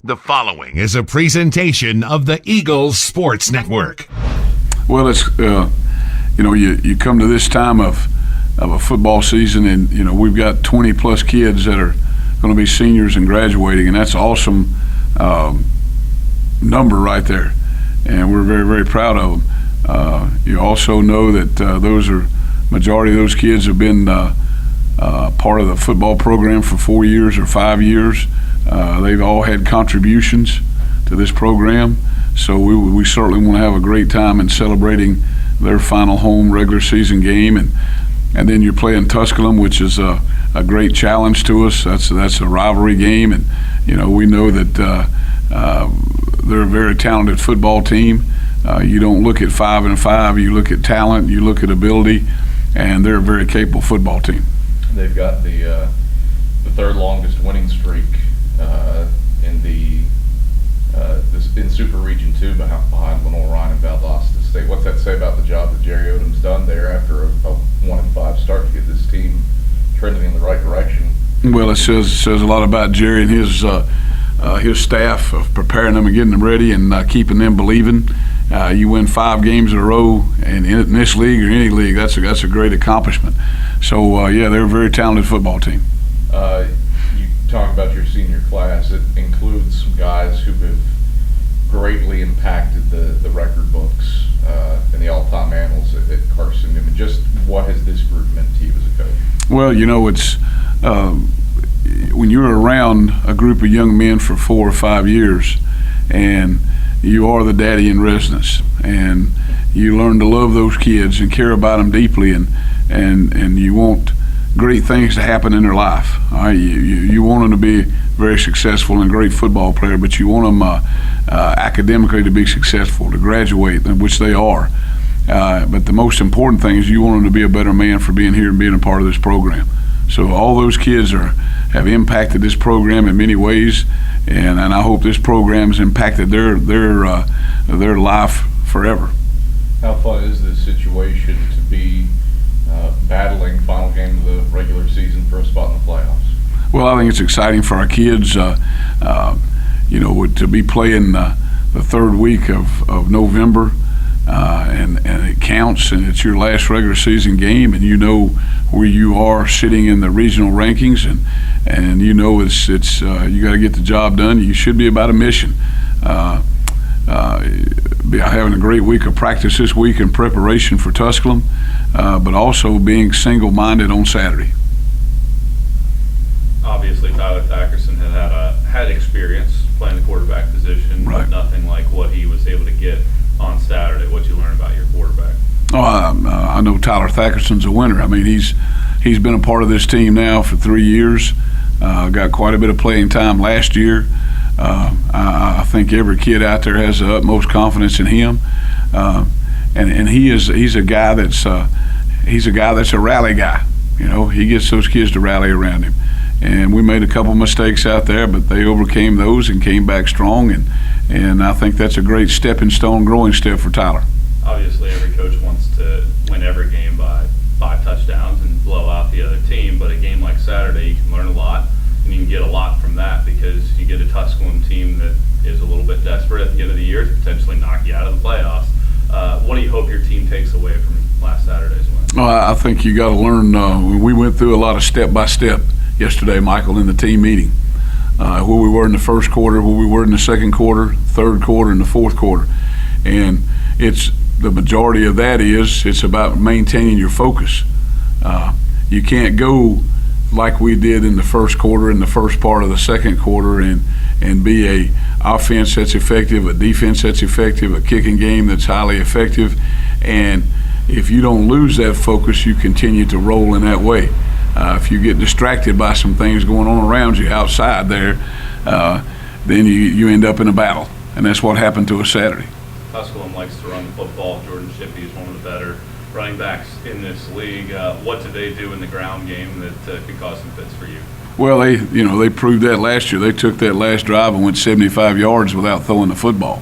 The following is a presentation of the Eagles Sports Network. Well, it's you come to this time of a football season, and we've got 20 plus kids that are going to be seniors and graduating, and that's an awesome number right there, and we're very, very proud of them. You also know that majority of those kids have been part of the football program for 4 years or 5 years. They've all had contributions to this program, so we certainly want to have a great time in celebrating their final home regular season game, and then you're playing Tusculum, which is a great challenge to us. That's a rivalry game, and we know that they're a very talented football team. You don't look at 5-5, you look at talent, you look at ability, and they're a very capable football team. They've got the third longest winning streak in Super Region 2 behind Lenore Ryan and Valdosta State. What's that say about the job that Jerry Odom's done there after a 1-5 start to get this team trending in the right direction? Well, it says a lot about Jerry and his staff of preparing them and getting them ready and keeping them believing. You win 5 games in a row, and in this league or any league, that's a great accomplishment. So they're a very talented football team. You talk about your senior class. It includes some guys who have greatly impacted the record books and the all-time annals at Carson-Newman. Just what has this group meant to you as a coach? Well, it's when you're around a group of young men for 4 or 5 years, and you are the daddy in residence, and you learn to love those kids and care about them deeply, and you want great things to happen in their life. All right? You want them to be very successful and a great football player, but you want them academically to be successful, to graduate, which they are. But the most important thing is you want them to be a better man for being here and being a part of this program. So all those kids have impacted this program in many ways, and I hope this program has impacted their life forever. How fun is this situation to be battling final game of the regular season for a spot in the playoffs? Well, I think it's exciting for our kids, to be playing the third week of November, and it counts, and it's your last regular season game, and where you are sitting in the regional rankings, and it's you got to get the job done. You should be about a mission. Having a great week of practice this week in preparation for Tusculum, but also being single-minded on Saturday. Obviously, Tyler Thackerson had experience playing the quarterback position, right, but nothing like what he was able to get on Saturday. What you learn about your quarterback? Oh, I know Tyler Thackerson's a winner. I mean, he's been a part of this team now for 3 years. Got quite a bit of playing time last year. I think every kid out there has the utmost confidence in him, and he's a guy that's a rally guy. He gets those kids to rally around him. And we made a couple mistakes out there, but they overcame those and came back strong. And I think that's a great stepping stone, growing step for Tyler. Obviously, every coach wants to win every game by 5 touchdowns and blow out the other team. But a game like Saturday, you can learn a lot, and you can get a lot from that because you get a Tusculum team that is a little bit desperate at the end of the year to potentially knock you out of the playoffs. What do you hope your team takes away from last Saturday's win? Well, I think you got to learn. We went through a lot of step-by-step yesterday, Michael, in the team meeting, where we were in the first quarter, where we were in the second quarter, third quarter, and the fourth quarter. And the majority of that it's about maintaining your focus. You can't go like we did in the first quarter, in the first part of the second quarter, and be a offense that's effective, a defense that's effective, a kicking game that's highly effective. And if you don't lose that focus, you continue to roll in that way. If you get distracted by some things going on around you outside there, then you end up in a battle. And that's what happened to us Saturday. Tusculum likes to run the football. Jordan Shippey is one of the better running backs in this league. What did they do in the ground game that could cause some fits for you? Well, they proved that last year. They took that last drive and went 75 yards without throwing the football.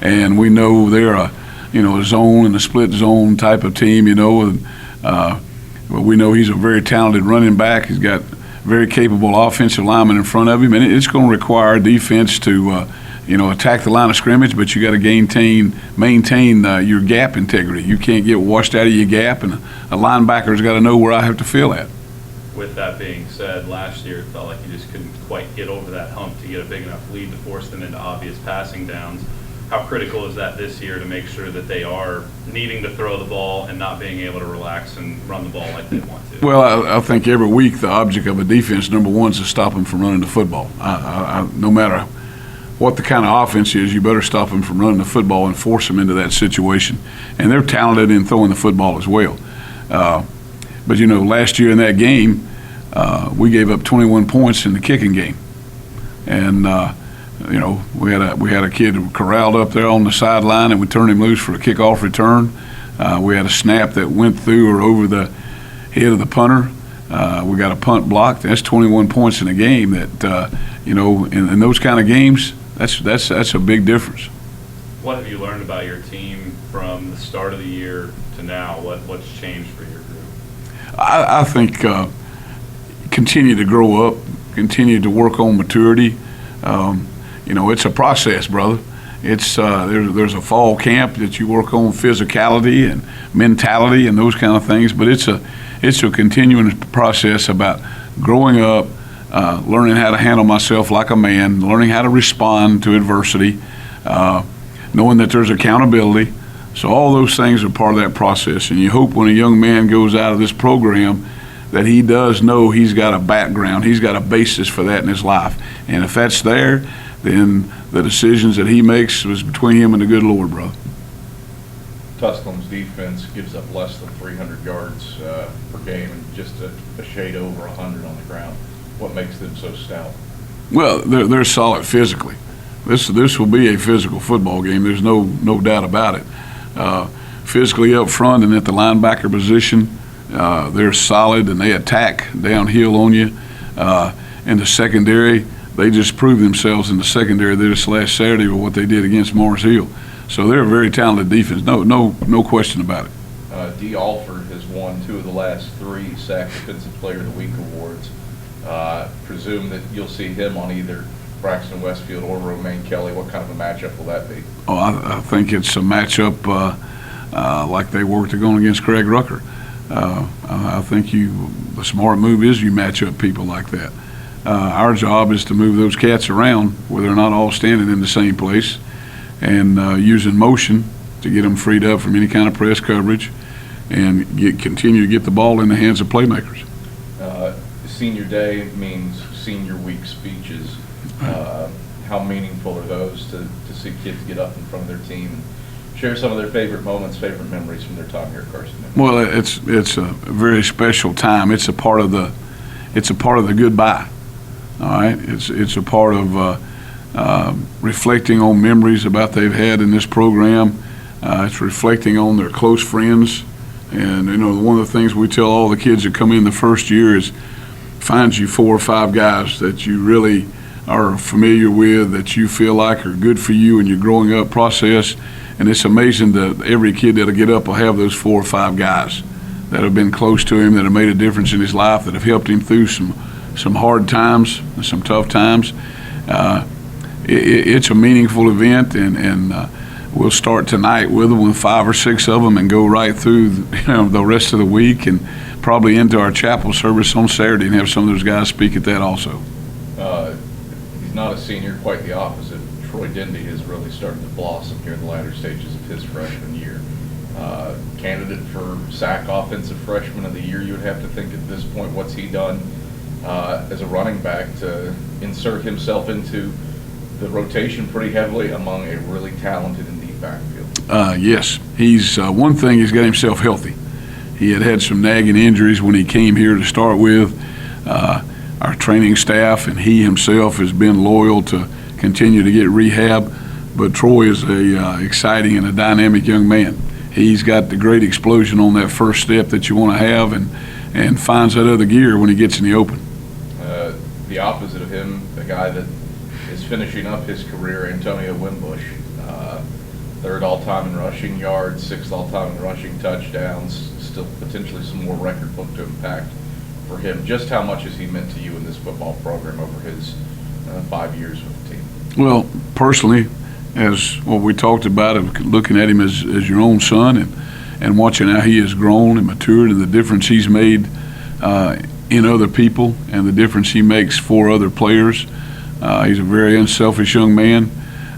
And we know they're a zone and a split zone type of team, and we know he's a very talented running back. He's got very capable offensive lineman in front of him, and it's going to require defense to attack the line of scrimmage, but you got to maintain your gap integrity. You can't get washed out of your gap, and a linebacker's got to know where I have to fill at. With that being said, last year it felt like you just couldn't quite get over that hump to get a big enough lead to force them into obvious passing downs. How critical is that this year to make sure that they are needing to throw the ball and not being able to relax and run the ball like they want to? Well, I think every week the object of a defense, number one, is to stop them from running the football. No matter what the kind of offense is, you better stop them from running the football and force them into that situation. And they're talented in throwing the football as well. But, last year in that game, we gave up 21 points in the kicking game. And, we had a kid corralled up there on the sideline, and we turned him loose for a kickoff return. We had a snap that went through or over the head of the punter. We got a punt blocked. That's 21 points in a game that, in those kind of games, that's a big difference. What have you learned about your team from the start of the year to now? What's changed for your group? I think continue to grow up, continue to work on maturity. It's a process, brother. It's there's a fall camp that you work on physicality and mentality and those kind of things, but it's a continuing process about growing up, learning how to handle myself like a man, learning how to respond to adversity, knowing that there's accountability. So all those things are part of that process, and you hope when a young man goes out of this program that he does know he's got a background, he's got a basis for that in his life. And if that's there, then the decisions that he makes was between him and the good Lord, brother. Tusculum's defense gives up less than 300 yards per game and just a shade over 100 on the ground. What makes them so stout? Well, they're solid physically. This will be a physical football game. There's no doubt about it. Physically up front and at the linebacker position, they're solid and they attack downhill on you. In the secondary, they just proved themselves in the secondary this last Saturday with what they did against Morris Hill. So they're a very talented defense. No question about it. D. Alford has won 2 of the last 3 SAC Defensive Player of the Week awards. Presume that you'll see him on either Braxton Westfield or Romaine Kelly. What kind of a matchup will that be? Oh, I think it's a matchup like they worked going against Craig Rucker. I think the smart move is you match up people like that. Our job is to move those cats around where they're not all standing in the same place and using motion to get them freed up from any kind of press coverage and continue to get the ball in the hands of playmakers. Senior Day means senior week speeches. How meaningful are those to see kids get up in front of their team and share some of their favorite moments, favorite memories from their time here at Carson-Newman? Well, it's a very special time. It's a part of the goodbye. All right, it's a part of reflecting on memories about they've had in this program. It's reflecting on their close friends, and one of the things we tell all the kids that come in the first year is find you 4 or 5 guys that you really are familiar with, that you feel like are good for you in your growing up process. And it's amazing that every kid that'll get up will have those 4 or 5 guys that have been close to him, that have made a difference in his life, that have helped him through some hard times, some tough times. It's a meaningful event, and we'll start tonight with them, with 5 or 6 of them, and go right through the rest of the week, and probably into our chapel service on Saturday, and have some of those guys speak at that also. He's not a senior, quite the opposite. Troy Denby has really started to blossom here in the latter stages of his freshman year. Candidate for SAC Offensive Freshman of the Year, you would have to think at this point. What's he done as a running back to insert himself into the rotation pretty heavily among a really talented and deep backfield? Yes. He's one thing, he's got himself healthy. He had some nagging injuries when he came here to start with. Our training staff and he himself has been loyal to continue to get rehab, but Troy is a exciting and a dynamic young man. He's got the great explosion on that first step that you want to have, and finds that other gear when he gets in the open. The opposite of him, the guy that is finishing up his career, Antonio Wimbush, 3rd all-time in rushing yards, 6th all-time in rushing touchdowns, still potentially some more record book to impact for him. Just how much has he meant to you in this football program over his 5 years with the team? Well, personally, as what we talked about, of looking at him as your own son and watching how he has grown and matured and the difference he's made in other people and the difference he makes for other players. He's a very unselfish young man,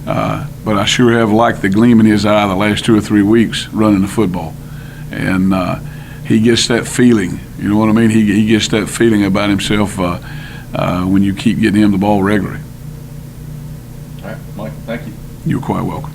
but I sure have liked the gleam in his eye the last 2 or 3 weeks running the football. And he gets that feeling, you know what I mean? He gets that feeling about himself when you keep getting him the ball regularly. All right, Mike, thank you. You're quite welcome.